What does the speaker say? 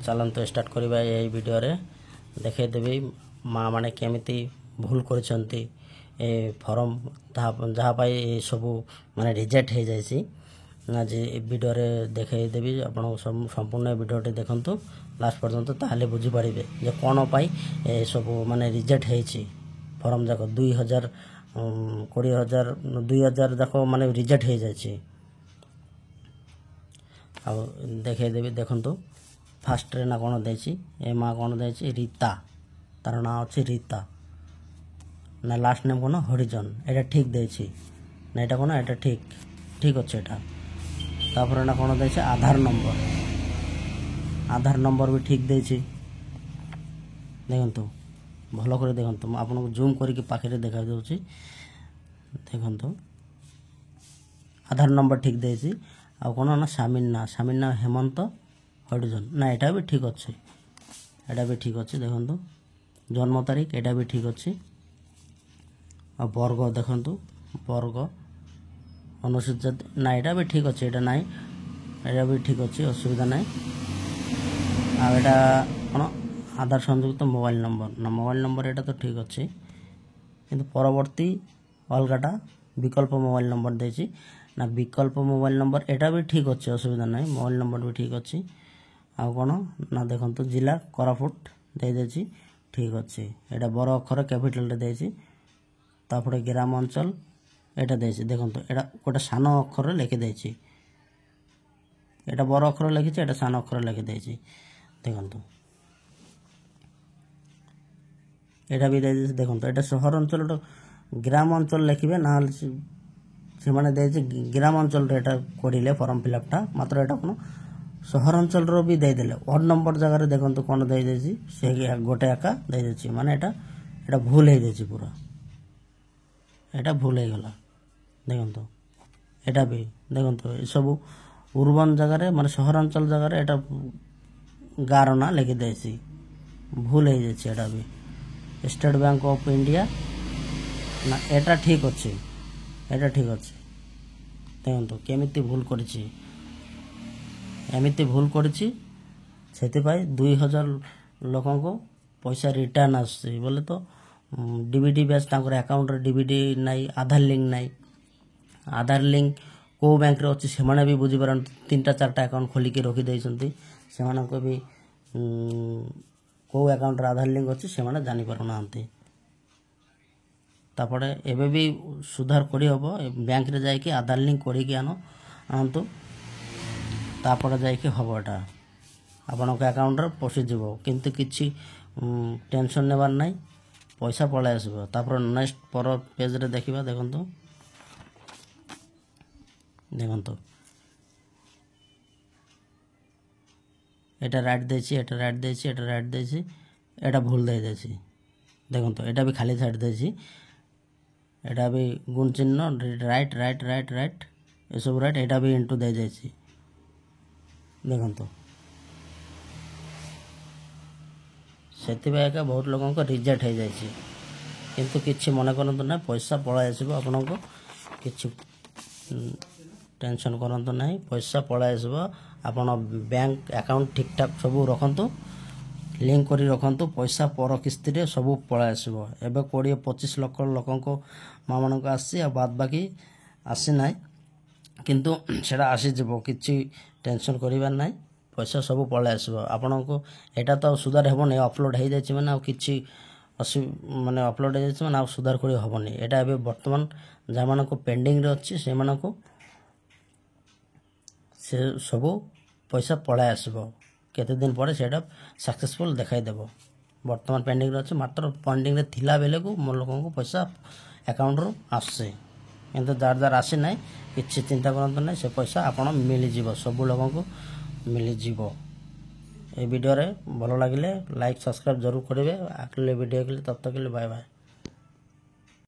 चलतु स्टार्ट करवा यही वीडियो रे देखदेवी माँ मैंने केमिति भूल कर फॉर्म जहाँपाई सब माने रिजेक्ट हो जाए आज वीडियो रे देखदेवी आप संपूर्ण वीडियोटी देखु लास्ट पर्यंत ताहले बुझीपारे जे कौन पाई सब माने रिजेक्ट हो फॉर्म जाक 2000 20,000 20,000 जाक माने रिजेक्ट हो जाए देखदेवी देखु फास्ट रे ना कौन देछि ए माँ कौन देछि रीता तार ना अच्छी रीता ना लास्ट नेम कौन हरिजन एटा ठीक देछि ना एटा कौन एटा ठीक ठीक अच्छे एटा तापर ना कौन देछि आधार नंबर भी ठीक देछि देखंतु भलो करे देखंतु आपन जूम करके पाखे देखा दउछि देखंतु आधार नंबर ठीक देछि आ कौन ना सामिना हेमंत हरिजन ना एटा भी ठीक अच्छे एटा भी ठीक अच्छे देखंतु जन्म तारीख एटा भी ठीक अच्छे आ वर्ग देखंतु वर्ग अनुसूचित जाति ना एटा भी ठीक अच्छे एटा नाई एटा भी ठीक अच्छे असुविधा नाई आ एटा कौन आधार संयुक्त मोबाइल नंबर ना मोबाइल नंबर एटा तो ठीक अच्छे किंतु परवर्ती अलगाटा विकल्प मोबाइल नंबर देछि ना विकल्प मोबाइल नंबर एटा भी ठीक अच्छे असुविधा नाई मोबाइल नंबर भी ठीक अच्छे आ कौन ना देखंतु जिला कोरापुट दे देछि ठीक अच्छे एटा बड़ अक्षर कैपिटल रे देछि तापरे ग्राम अंचल एटा देछि देखंतु एटा गोटे सान अक्षर लिखि देछि एटा बड़ अक्षर लिखिछि एटा सान अक्षर लिखि देछि देखंतु एटा भी देछि देखंतु एटा शहर अंचल ग्राम अंचल लिखिबे ना से माने देछि ग्राम अंचल रे एटा करिले फॉर्म फिलअप टा मात्र एटा कोन शहर अंचल रो भी दे देले ओड नंबर जगह रे देखंतु कोन दे देछि से गोटे एका दे देछि माने एटा भूल हे देछि पूरा एटा भूल हे गला देखंतु एटा भी देखंतु ए सब उर्बन जगह रे माने शहर अंचल जगह रे एटा गारना लेके देछि भूल हे देछि एटा भी स्टेट बैंक ऑफ इंडिया ना एटा ठीक अछि एटा ठीक अछि देखंतु केमिति भूल करछि एमिति भूल करछि सेति पाई 2000 लोकन को पैसा रिटर्न आछि बोले तो डीबीडी बेस तांकर अकाउंट रे डीबीडी नाई आधार लिंक नाई आधार लिंक को बैंक रे अछि से माने भी बुझी परन 3टा 4टा अकाउंट खोली के रखि दैछंती से माने को भी को अकाउंट रे आधार लिंक अछि से माने जानि परनांती तापड़े एबे भी सुधार करी हबो बैंक रे जाय के आधार लिंक करी के आनंतु तापड़े जाय के हबोटा आपन के अकाउंट रे पसि जिवो किंतु किछि टेंशन नेबार नै पैसा पळे आसबो तापर नेक्स्ट पर पेज रे देखिबा देखंतु देखंतु एटा राइट देछि एटा राइट देछि एटा राइट देछि एटा भूल दे देछि देखंतु एटा भी खाली साइड देछि एटा भी गुण चिन्ह राइट राइट राइट राइट ए सब राइट एटा भी इनटू दे देछि देखंतु सेति बेका बहुत लोगों को रिजेक्ट हो जाए किंतु किछि मन करंतु ना पैसा पळाय आसीबो आपन को किछि टेंशन करंतु नाही पैसा पळाय आसीबो आपन बैंक अकाउंट ठीक ठाक सब रखंतु लिंक करी रखंतु पैसा पर किस्ती रे सब पळाय आसीबो एबे 20-25 लाख लोगों को मामन को आसी आ बाद बाकी आसी नाही किंतु सेडा आसी जबो किछि टेंशन करिबार नाही पैसा सब पळाय आसीबो आपन को एटा तो सुधार हेबो नै अपलोड हे जायछि माने आ किछि माने अपलोड हे जायछि माने आ सुधार करि हेबोनी एटा एबे वर्तमान जामान को पेंडिंग रे अछि से माने को से सब पैसा पळाय आसीबो केते दिन परे सेटा सक्सेसफुल देखाई देबो वर्तमान पेंडिंग रे अछि मात्र पेंडिंग रे थिला बेले को मोर लोगन को पैसा अकाउंट रो आसे किंतु जार जार आसी नै किछि चिंता करंत नै से पैसा आपण मिलि जीवो सब लोगन को मिलि जीवो ए वीडियो रे भलो लागिले लाइक सब्सक्राइब जरूर करिवे अगले वीडियो के लिए तब तक के लिए बाय बाय।